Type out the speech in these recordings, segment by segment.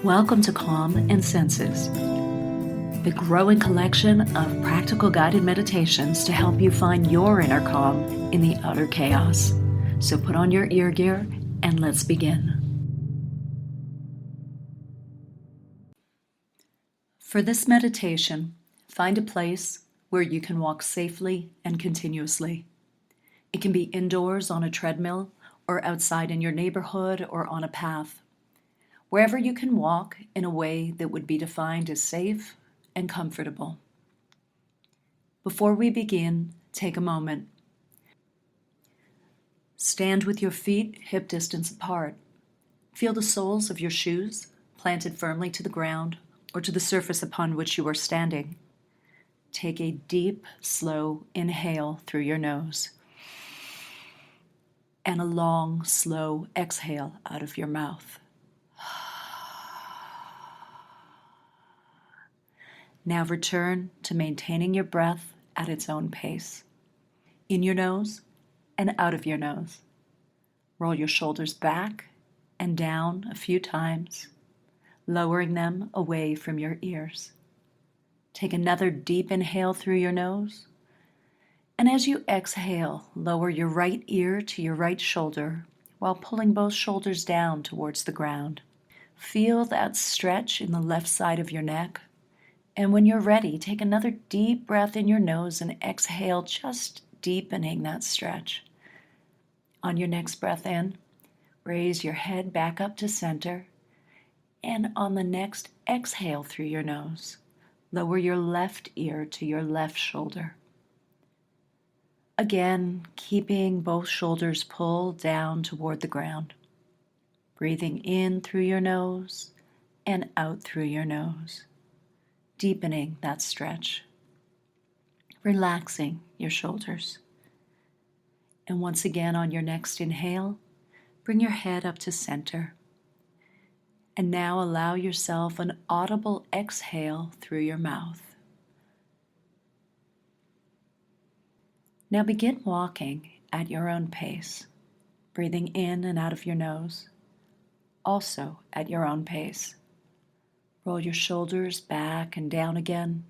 Welcome to Calm and Senses, the growing collection of practical guided meditations to help you find your inner calm in the outer chaos. So put on your ear gear and let's begin. For this meditation, find a place where you can walk safely and continuously. It can be indoors on a treadmill or outside in your neighborhood or on a path. Wherever you can walk in a way that would be defined as safe and comfortable. Before we begin, take a moment. Stand with your feet hip distance apart. Feel the soles of your shoes planted firmly to the ground or to the surface upon which you are standing. Take a deep, slow inhale through your nose and a long, slow exhale out of your mouth. Now return to maintaining your breath at its own pace. In your nose and out of your nose. Roll your shoulders back and down a few times, lowering them away from your ears. Take another deep inhale through your nose, and as you exhale, lower your right ear to your right shoulder while pulling both shoulders down towards the ground. Feel that stretch in the left side of your neck. And when you're ready, take another deep breath in your nose and exhale, just deepening that stretch. On your next breath in, raise your head back up to center. And on the next exhale through your nose, lower your left ear to your left shoulder. Again, keeping both shoulders pulled down toward the ground. Breathing in through your nose and out through your nose. Deepening that stretch, relaxing your shoulders. And once again, on your next inhale, bring your head up to center. And now allow yourself an audible exhale through your mouth. Now begin walking at your own pace, breathing in and out of your nose, also at your own pace. Roll your shoulders back and down again.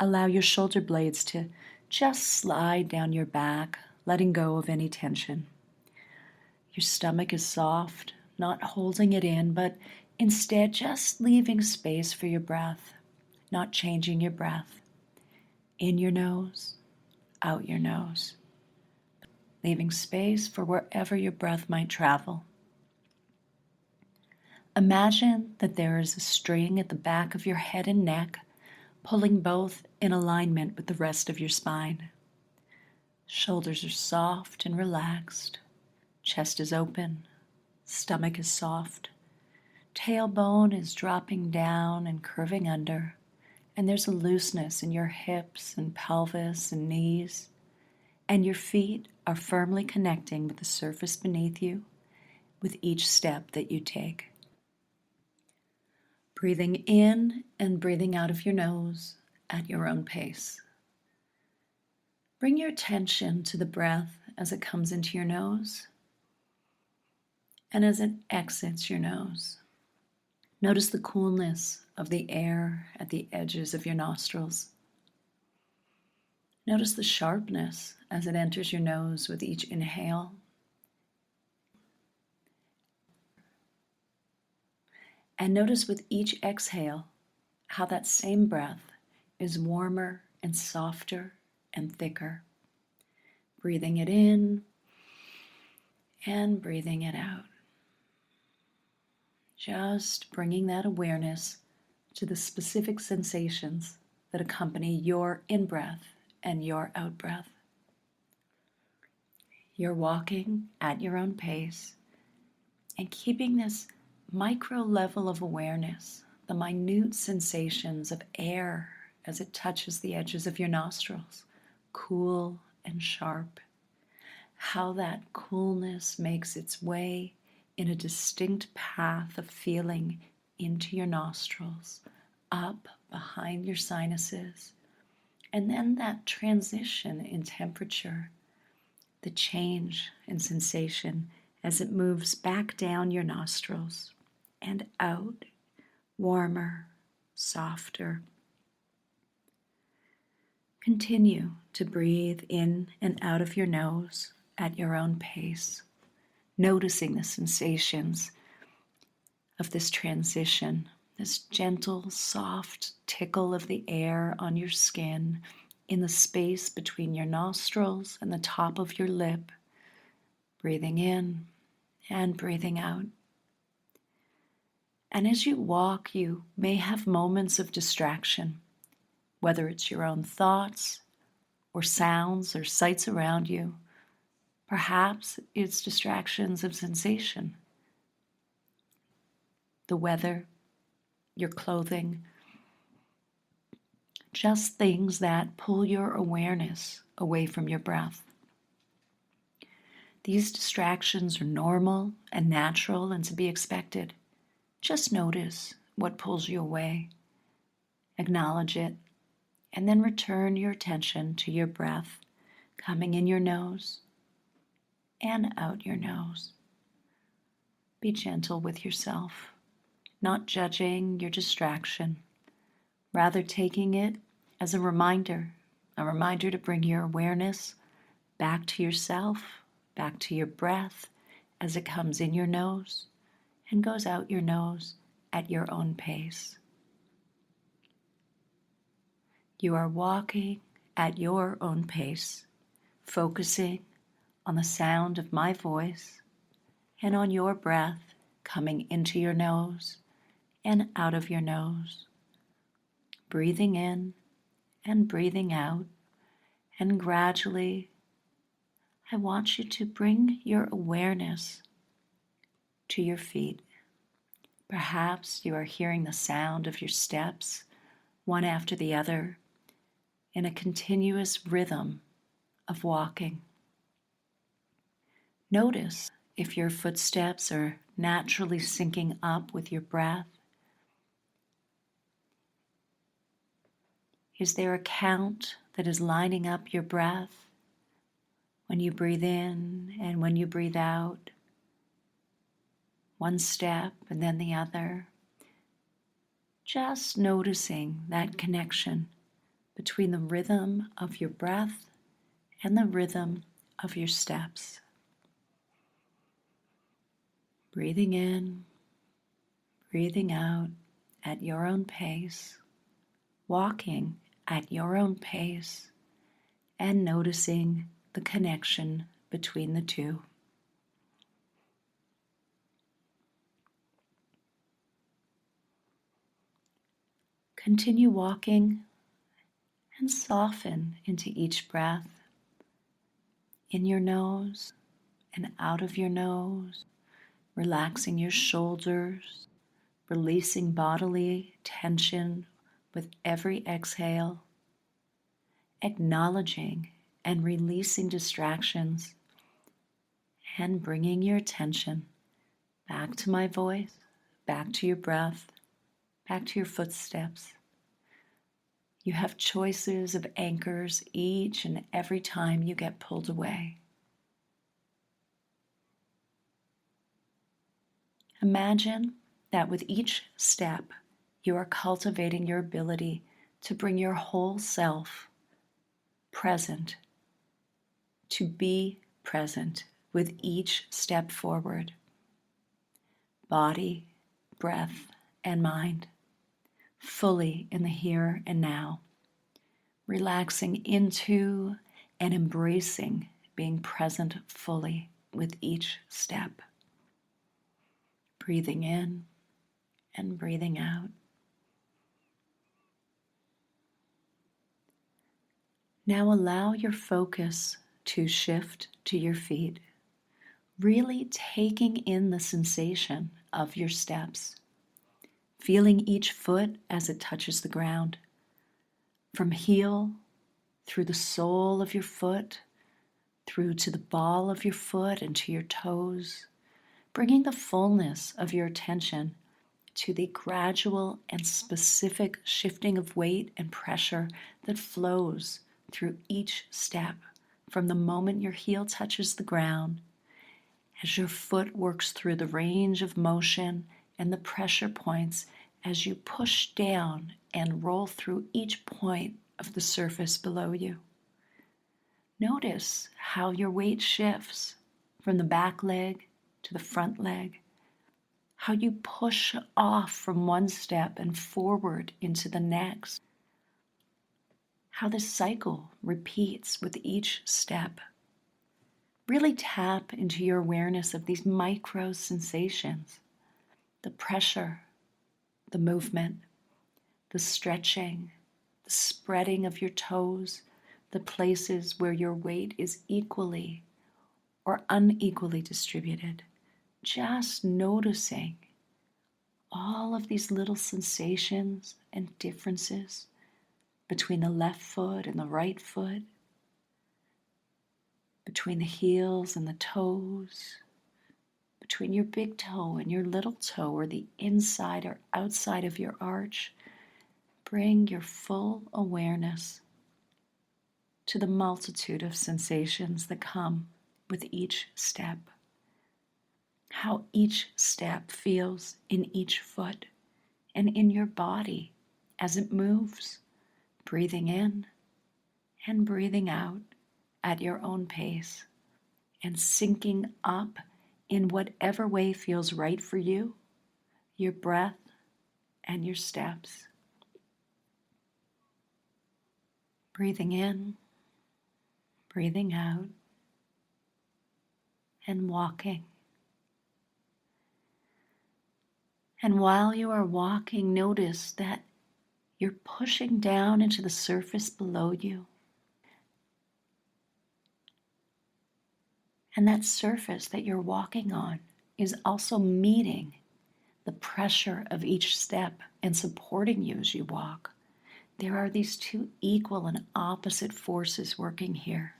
Allow your shoulder blades to just slide down your back, letting go of any tension. Your stomach is soft, not holding it in, but instead just leaving space for your breath, not changing your breath. In your nose, out your nose. Leaving space for wherever your breath might travel. Imagine that there is a string at the back of your head and neck, pulling both in alignment with the rest of your spine. Shoulders are soft and relaxed. Chest is open. Stomach is soft. Tailbone is dropping down and curving under, and there's a looseness in your hips and pelvis and knees, and your feet are firmly connecting with the surface beneath you with each step that you take. Breathing in and breathing out of your nose at your own pace. Bring your attention to the breath as it comes into your nose and as it exits your nose. Notice the coolness of the air at the edges of your nostrils. Notice the sharpness as it enters your nose with each inhale. And notice with each exhale how that same breath is warmer and softer and thicker. Breathing it in and breathing it out. Just bringing that awareness to the specific sensations that accompany your in-breath and your out-breath. You're walking at your own pace and keeping this micro level of awareness, the minute sensations of air as it touches the edges of your nostrils, cool and sharp. How that coolness makes its way in a distinct path of feeling into your nostrils, up behind your sinuses, and then that transition in temperature, the change in sensation as it moves back down your nostrils and out warmer, softer. Continue to breathe in and out of your nose at your own pace, noticing the sensations of this transition, this gentle, soft tickle of the air on your skin in the space between your nostrils and the top of your lip, breathing in and breathing out. And as you walk, you may have moments of distraction, whether it's your own thoughts or sounds or sights around you. Perhaps it's distractions of sensation, the weather, your clothing, just things that pull your awareness away from your breath. These distractions are normal and natural and to be expected. Just notice what pulls you away, acknowledge it, and then return your attention to your breath coming in your nose and out your nose. Be gentle with yourself, not judging your distraction, rather taking it as a reminder to bring your awareness back to yourself, back to your breath as it comes in your nose and goes out your nose at your own pace. You are walking at your own pace, focusing on the sound of my voice and on your breath coming into your nose and out of your nose, breathing in and breathing out. And gradually, I want you to bring your awareness to your feet. Perhaps you are hearing the sound of your steps, one after the other, in a continuous rhythm of walking. Notice if your footsteps are naturally syncing up with your breath. Is there a count that is lining up your breath when you breathe in and when you breathe out? One step and then the other. Just noticing that connection between the rhythm of your breath and the rhythm of your steps. Breathing in, breathing out at your own pace, walking at your own pace, and noticing the connection between the two. Continue walking and soften into each breath, in your nose and out of your nose, relaxing your shoulders, releasing bodily tension with every exhale, acknowledging and releasing distractions, and bringing your attention back to my voice, back to your breath, back to your footsteps. You have choices of anchors each and every time you get pulled away. Imagine that with each step, you are cultivating your ability to bring your whole self present, to be present with each step forward. Body, breath, and mind, fully in the here and now, relaxing into and embracing being present fully with each step. Breathing in and breathing out. Now allow your focus to shift to your feet, really taking in the sensation of your steps, feeling each foot as it touches the ground, from heel through the sole of your foot, through to the ball of your foot and to your toes, bringing the fullness of your attention to the gradual and specific shifting of weight and pressure that flows through each step from the moment your heel touches the ground, as your foot works through the range of motion and the pressure points as you push down and roll through each point of the surface below you. Notice how your weight shifts from the back leg to the front leg, how you push off from one step and forward into the next, how this cycle repeats with each step. Really tap into your awareness of these micro sensations, the pressure, the movement, the stretching, the spreading of your toes, the places where your weight is equally or unequally distributed. Just noticing all of these little sensations and differences between the left foot and the right foot, between the heels and the toes, between your big toe and your little toe, or the inside or outside of your arch. Bring your full awareness to the multitude of sensations that come with each step. How each step feels in each foot and in your body as it moves, breathing in and breathing out at your own pace, and syncing up in whatever way feels right for you, your breath and your steps. Breathing in, breathing out, and walking. And while you are walking, notice that you're pushing down into the surface below you. And that surface that you're walking on is also meeting the pressure of each step and supporting you as you walk. There are these two equal and opposite forces working here.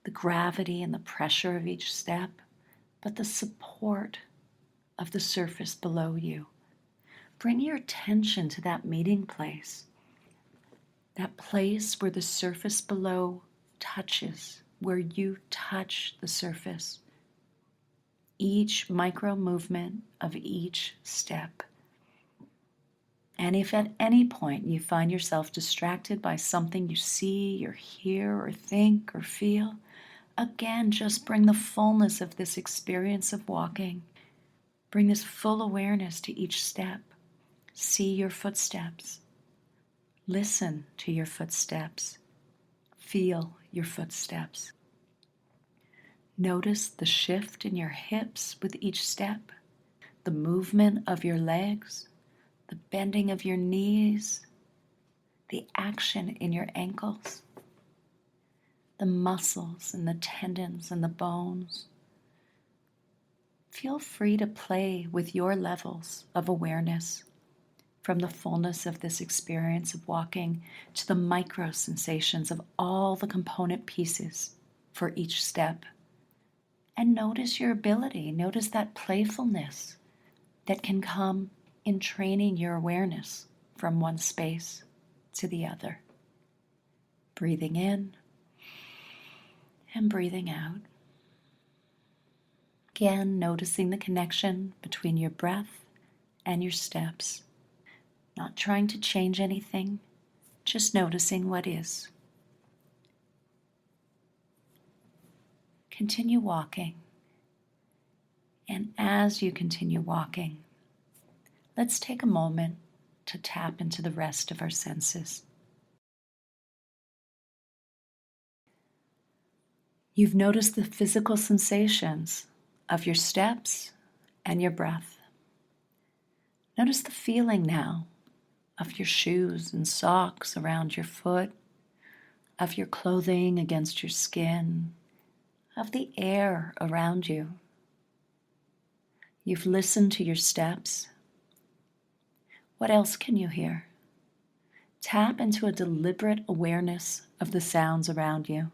The gravity and the pressure of each step, but the support of the surface below you. Bring your attention to that meeting place, that place where the surface below touches, where you touch the surface. Each micro movement of each step. And if at any point you find yourself distracted by something you see or hear or think or feel, again, just bring the fullness of this experience of walking. Bring this full awareness to each step. See your footsteps. Listen to your footsteps. Feel your footsteps. Notice the shift in your hips with each step, the movement of your legs, the bending of your knees, the action in your ankles, the muscles and the tendons and the bones. Feel free to play with your levels of awareness, from the fullness of this experience of walking to the micro sensations of all the component pieces for each step. And notice your ability, notice that playfulness that can come in training your awareness from one space to the other. Breathing in and breathing out. Again, noticing the connection between your breath and your steps. Not trying to change anything, just noticing what is. Continue walking. And as you continue walking, let's take a moment to tap into the rest of our senses. You've noticed the physical sensations of your steps and your breath. Notice the feeling now of your shoes and socks around your foot, of your clothing against your skin, of the air around you. You've listened to your steps. What else can you hear? Tap into a deliberate awareness of the sounds around you.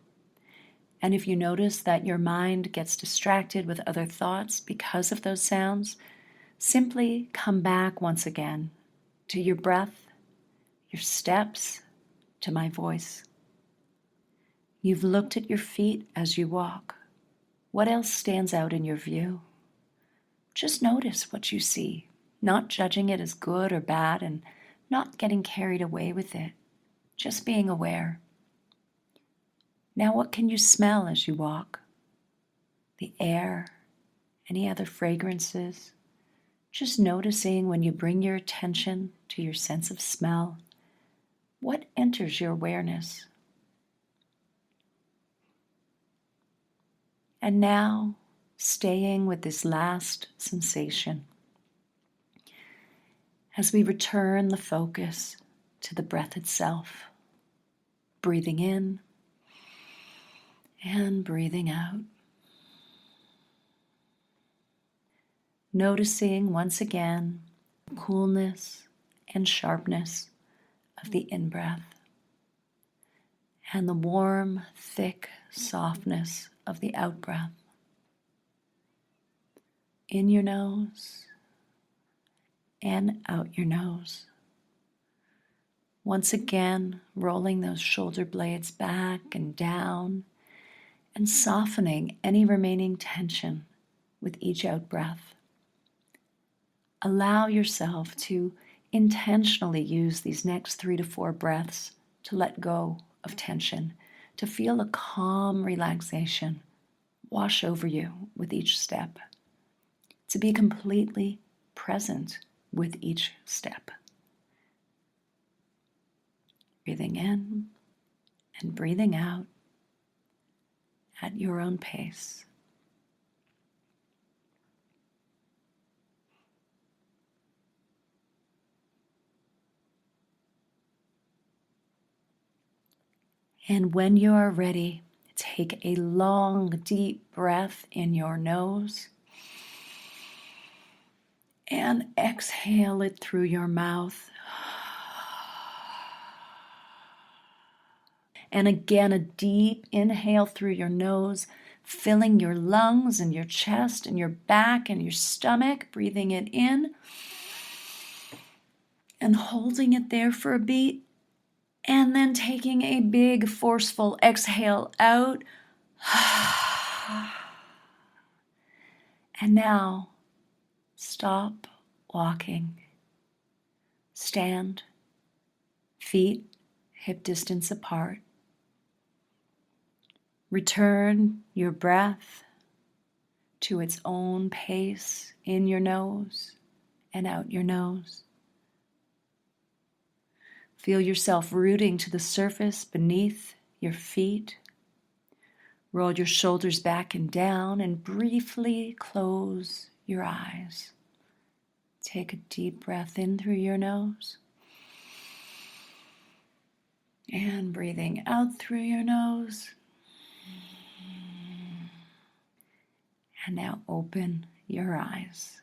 And if you notice that your mind gets distracted with other thoughts because of those sounds, simply come back once again to your breath, your steps, to my voice. You've looked at your feet as you walk. What else stands out in your view? Just notice what you see not judging it as good or bad and not getting carried away with it, just being aware. Now, what can you smell as you walk? The air, any other fragrances? Just noticing when you bring your attention to your sense of smell, what enters your awareness? And now, staying with this last sensation, as we return the focus to the breath itself, breathing in and breathing out. Noticing once again the coolness and sharpness of the in-breath and the warm, thick softness of the out-breath. In your nose and out your nose. Once again, rolling those shoulder blades back and down and softening any remaining tension with each out-breath. Allow yourself to intentionally use these next 3 to 4 breaths to let go of tension, to feel a calm relaxation wash over you with each step, to be completely present with each step. Breathing in and breathing out at your own pace. And when you are ready, take a long, deep breath in your nose and exhale it through your mouth. And again, a deep inhale through your nose, filling your lungs and your chest and your back and your stomach, breathing it in and holding it there for a beat. And then taking a big, forceful exhale out. And now, stop walking. Stand, feet hip distance apart. Return your breath to its own pace in your nose and out your nose. Feel yourself rooting to the surface beneath your feet. Roll your shoulders back and down and briefly close your eyes. Take a deep breath in through your nose. And breathing out through your nose. And now open your eyes.